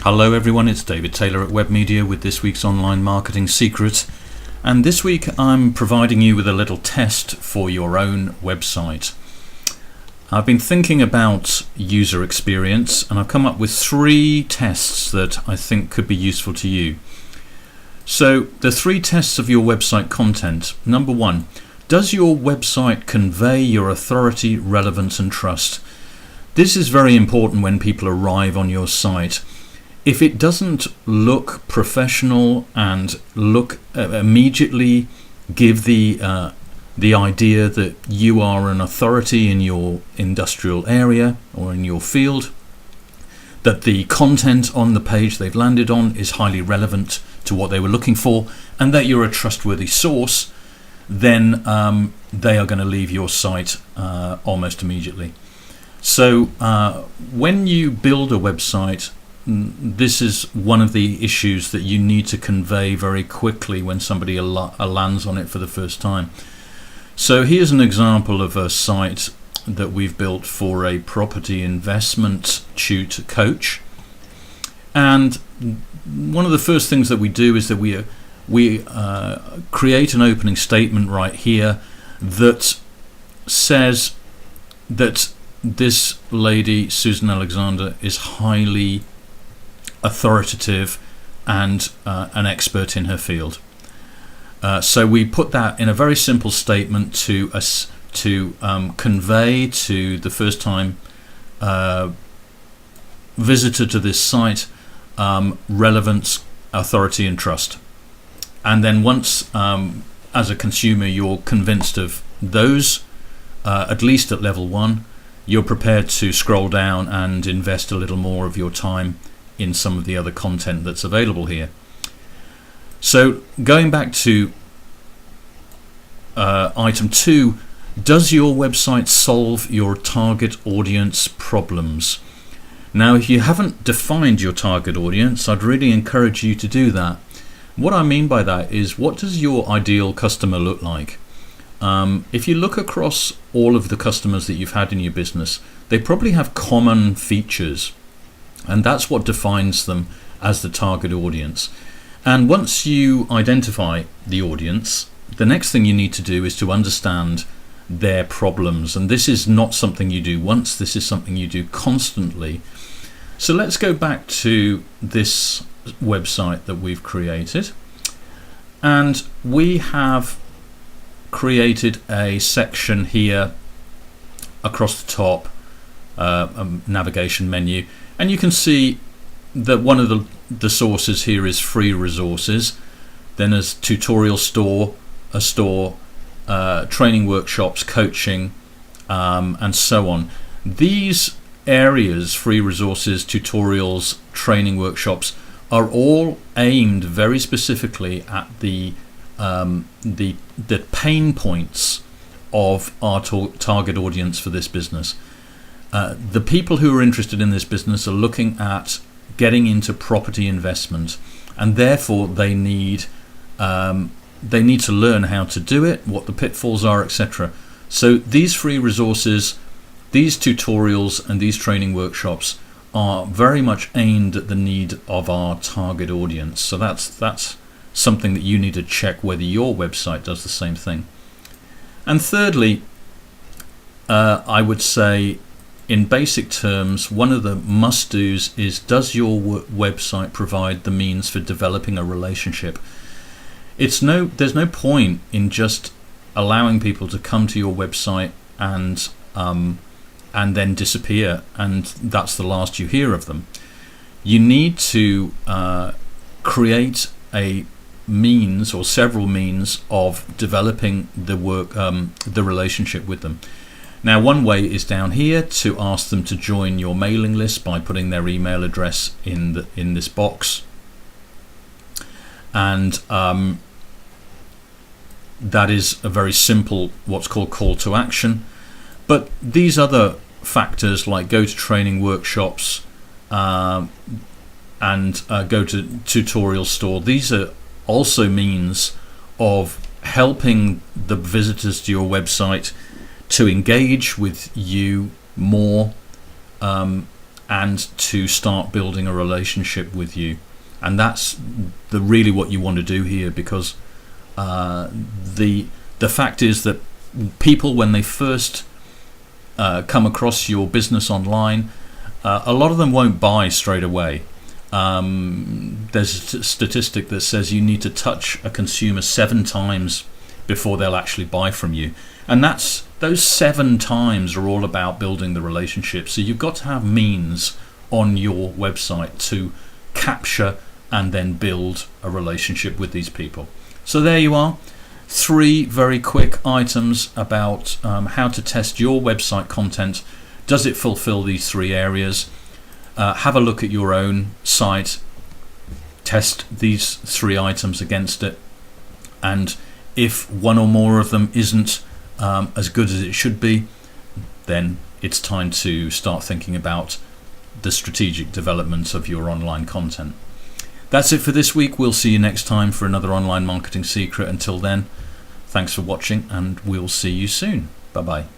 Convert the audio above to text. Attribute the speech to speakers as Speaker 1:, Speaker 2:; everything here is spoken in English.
Speaker 1: Hello everyone, it's David Taylor at Web Media with this week's online marketing secret, and this week I'm providing you with a little test for your own website. I've been thinking about user experience and I've come up with 3 tests that I think could be useful to you. So the 3 tests of your website content. Number 1, does your website convey your authority, relevance and trust? This is very important when people arrive on your site. If it doesn't look professional and look immediately give the idea that you are an authority in your industrial area or in your field, that the content on the page they've landed on is highly relevant to what they were looking for, and that you're a trustworthy source, then they are going to leave your site almost immediately. So when you build a website, this is one of the issues that you need to convey very quickly when somebody lands on it for the first time. So here's an example of a site that we've built for a property investment coach. And one of the first things that we do is that we create an opening statement right here that says that this lady, Susan Alexander, is highly authoritative and an expert in her field. So we put that in a very simple statement to convey to the first time visitor to this site relevance, authority and trust. And then once as a consumer you're convinced of those, at least at level 1, you're prepared to scroll down and invest a little more of your time in some of the other content that's available here. So going back to item 2, does your website solve your target audience problems? Now, if you haven't defined your target audience, I'd really encourage you to do that. What I mean by that is, what does your ideal customer look like? If you look across all of the customers that you've had in your business, they probably have common features, and that's what defines them as the target audience. And once you identify the audience, the next thing you need to do is to understand their problems. And this is not something you do once, this is something you do constantly. So let's go back to this website that we've created. And we have created a section here across the top, a navigation menu. And you can see that one of the sources here is free resources. Then there's tutorial store, a store, training workshops, coaching, and so on. These areas, free resources, tutorials, training workshops, are all aimed very specifically at the pain points of our target audience for this business. The people who are interested in this business are looking at getting into property investment, and therefore they need to learn how to do it, what the pitfalls are, etc. So these free resources, these tutorials and these training workshops are very much aimed at the need of our target audience. So that's something that you need to check whether your website does the same thing. And thirdly, I would say, in basic terms, one of the must-dos is, does your website provide the means for developing a relationship? There's no point in just allowing people to come to your website and then disappear, and that's the last you hear of them. You need to create a means or several means of developing the relationship with them. Now, one way is down here to ask them to join your mailing list by putting their email address in this box, and that is a very simple, what's called call to action. But these other factors, like go to training workshops and go to tutorial store, these are also means of helping the visitors to your website to engage with you more and to start building a relationship with you. And that's really what you want to do here, because the fact is that people, when they first come across your business online, a lot of them won't buy straight away. There's a statistic that says you need to touch a consumer 7 times before they'll actually buy from you, and those 7 times are all about building the relationship. So you've got to have means on your website to capture and then build a relationship with these people. So there you are, 3 very quick items about how to test your website content. Does it fulfill these 3 areas? Have a look at your own site, test these 3 items against it, and if one or more of them isn't as good as it should be, then it's time to start thinking about the strategic development of your online content. That's it for this week. We'll see you next time for another online marketing secret. Until then, thanks for watching, and we'll see you soon. Bye bye.